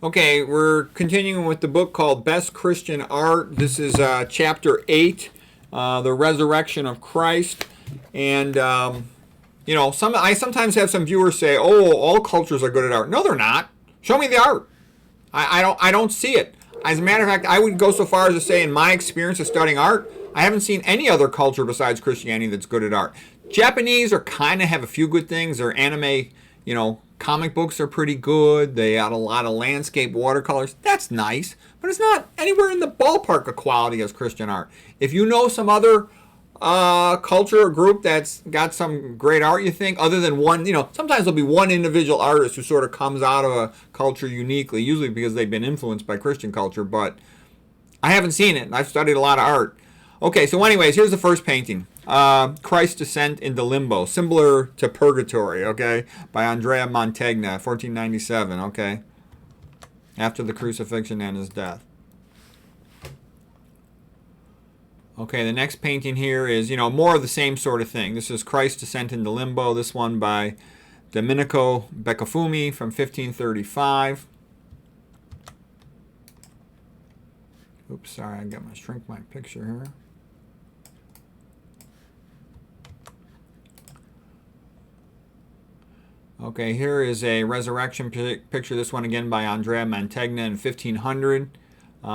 Okay, we're continuing with the book called Best Christian Art. This is chapter 8, The Resurrection of Christ. And, I sometimes have some viewers say, oh, all cultures are good at art. No, they're not. Show me the art. I don't see it. As a matter of fact, I would go so far as to say, in my experience of studying art, I haven't seen any other culture besides Christianity that's good at art. Japanese are kind of have a few good things. Their anime, comic books are pretty good. They got a lot of landscape watercolors. That's nice, but it's not anywhere in the ballpark of quality as Christian art. If you know some other culture or group that's got some great art, you think, other than one, sometimes there'll be one individual artist who sort of comes out of a culture uniquely, usually because they've been influenced by Christian culture, but I haven't seen it. I've studied a lot of art. Okay, so anyways, here's the first painting. Christ's Descent into Limbo, similar to Purgatory, okay, by Andrea Mantegna, 1497, okay, after the crucifixion and his death. Okay, the next painting here is, more of the same sort of thing. This is Christ's Descent into Limbo, this one by Domenico Beccafumi from 1535. Oops, sorry, I got to shrink my picture here. Okay, here is a resurrection picture, this one again by Andrea Mantegna in 1500.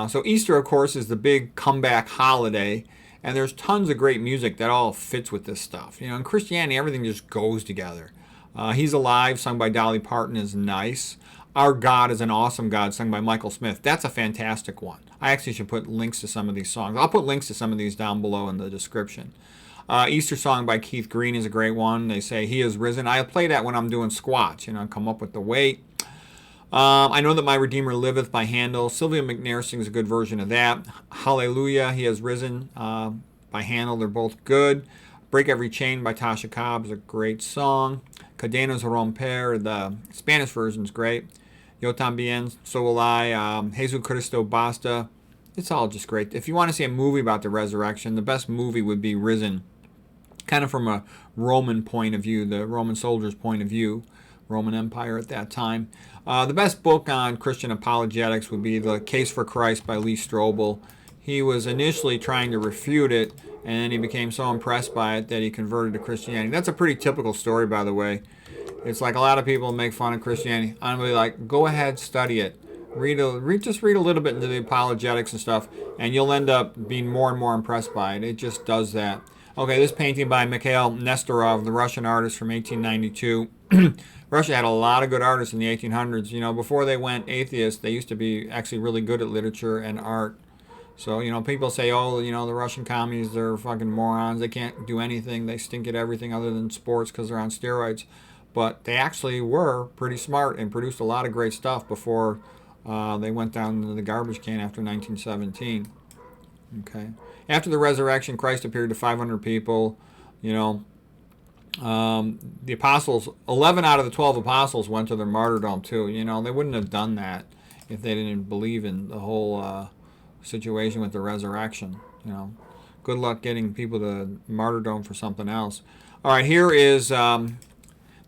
So Easter, of course, is the big comeback holiday, and there's tons of great music that all fits with this stuff. In Christianity, everything just goes together. He's Alive, sung by Dolly Parton, is nice. Our God is an Awesome God, sung by Michael Smith. That's a fantastic one. I actually should put links to some of these songs. I'll put links to some of these down below in the description. Easter Song by Keith Green is a great one. They say He is risen. I play that when I'm doing squats, come up with the weight. I Know That My Redeemer Liveth by Handel. Sylvia McNair sings a good version of that. Hallelujah, He Has Risen by Handel. They're both good. Break Every Chain by Tasha Cobb is a great song. Cadenas Romper, the Spanish version is great. Yo También, So Will I. Jesus Cristo Basta. It's all just great. If you want to see a movie about the resurrection, the best movie would be Risen. Kind of from a Roman point of view, the Roman soldiers' point of view, Roman Empire at that time. The best book on Christian apologetics would be The Case for Christ by Lee Strobel. He was initially trying to refute it, and then he became so impressed by it that he converted to Christianity. That's a pretty typical story, by the way. It's like a lot of people make fun of Christianity. I'm really like, go ahead, study it. Just read a little bit into the apologetics and stuff, and you'll end up being more and more impressed by it. It just does that. Okay, this painting by Mikhail Nestorov, the Russian artist from 1892. Russia had a lot of good artists in the 1800s. Before they went atheist, they used to be actually really good at literature and art. So, people say, oh, the Russian communists, they're fucking morons. They can't do anything. They stink at everything other than sports because they're on steroids. But they actually were pretty smart and produced a lot of great stuff before they went down to the garbage can after 1917. Okay. After the resurrection, Christ appeared to 500 people. The apostles, 11 out of the 12 apostles went to their martyrdom too. They wouldn't have done that if they didn't believe in the whole situation with the resurrection. Good luck getting people to martyrdom for something else. All right, here is The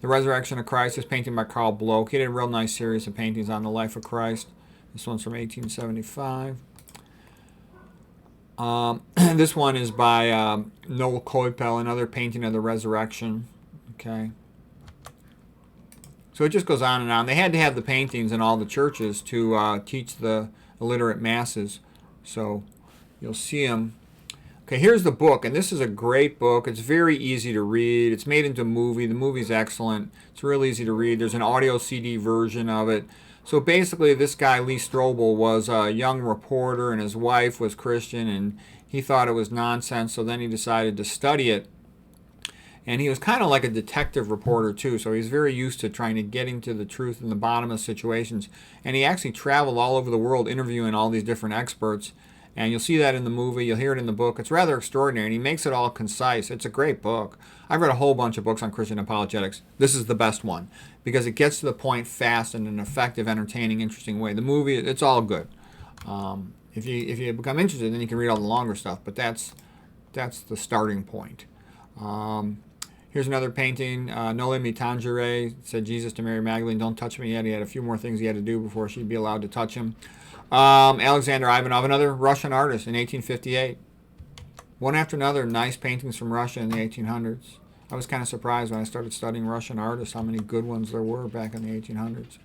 Resurrection of Christ. This painting by Carl Bloch. He did a real nice series of paintings on the life of Christ. This one's from 1875. This one is by Noel Koipel, another painting of the resurrection. Okay. So it just goes on and on. They had to have the paintings in all the churches to teach the illiterate masses. So you'll see them. Okay, here's the book, and this is a great book. It's very easy to read. It's made into a movie. The movie's excellent. It's real easy to read. There's an audio CD version of it. So basically, this guy, Lee Strobel, was a young reporter, and his wife was Christian, and he thought it was nonsense, so then he decided to study it. And he was kind of like a detective reporter, too, so he's very used to trying to getting to the truth in the bottom of situations. And he actually traveled all over the world interviewing all these different experts. And you'll see that in the movie. You'll hear it in the book. It's rather extraordinary, and he makes it all concise. It's a great book. I've read a whole bunch of books on Christian apologetics. This is the best one because it gets to the point fast in an effective, entertaining, interesting way. The movie, it's all good. If you become interested, then you can read all the longer stuff. But that's the starting point. Here's another painting. Noli Me Tangere. It said Jesus to Mary Magdalene, don't touch me yet. He had a few more things he had to do before she'd be allowed to touch him. Alexander Ivanov, another Russian artist in 1858. One after another, nice paintings from Russia in the 1800s. I was kind of surprised when I started studying Russian artists how many good ones there were back in the 1800s.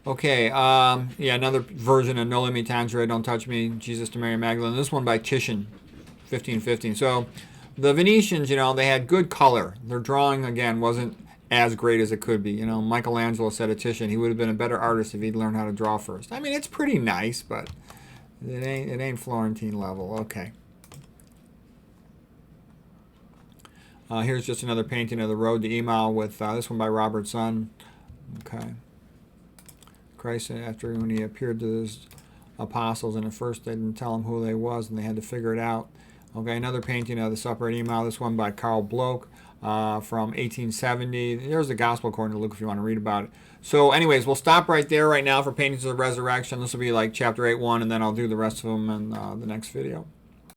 Okay, yeah, another version of Noli Me Tangere, Don't Touch Me, Jesus to Mary Magdalene. This one by Titian, 1515. So the Venetians, you know, they had good color. Their drawing, again, wasn't as great as it could be. You know, Michelangelo said of Titian, he would have been a better artist if he'd learned how to draw first. I mean, it's pretty nice, but it ain't Florentine level. Okay. Here's just another painting of the road to Emau with this one by Robert Sun. Okay. Christ, after when he appeared to his apostles, and at first they didn't tell him who they was, and they had to figure it out. Okay, another painting of the Supper at Emau. This one by Carl Bloch from 1870. There's the Gospel according to Luke if you want to read about it. So anyways, we'll stop right there right now for Paintings of the Resurrection. This will be like chapter 8.1, and then I'll do the rest of them in the next video.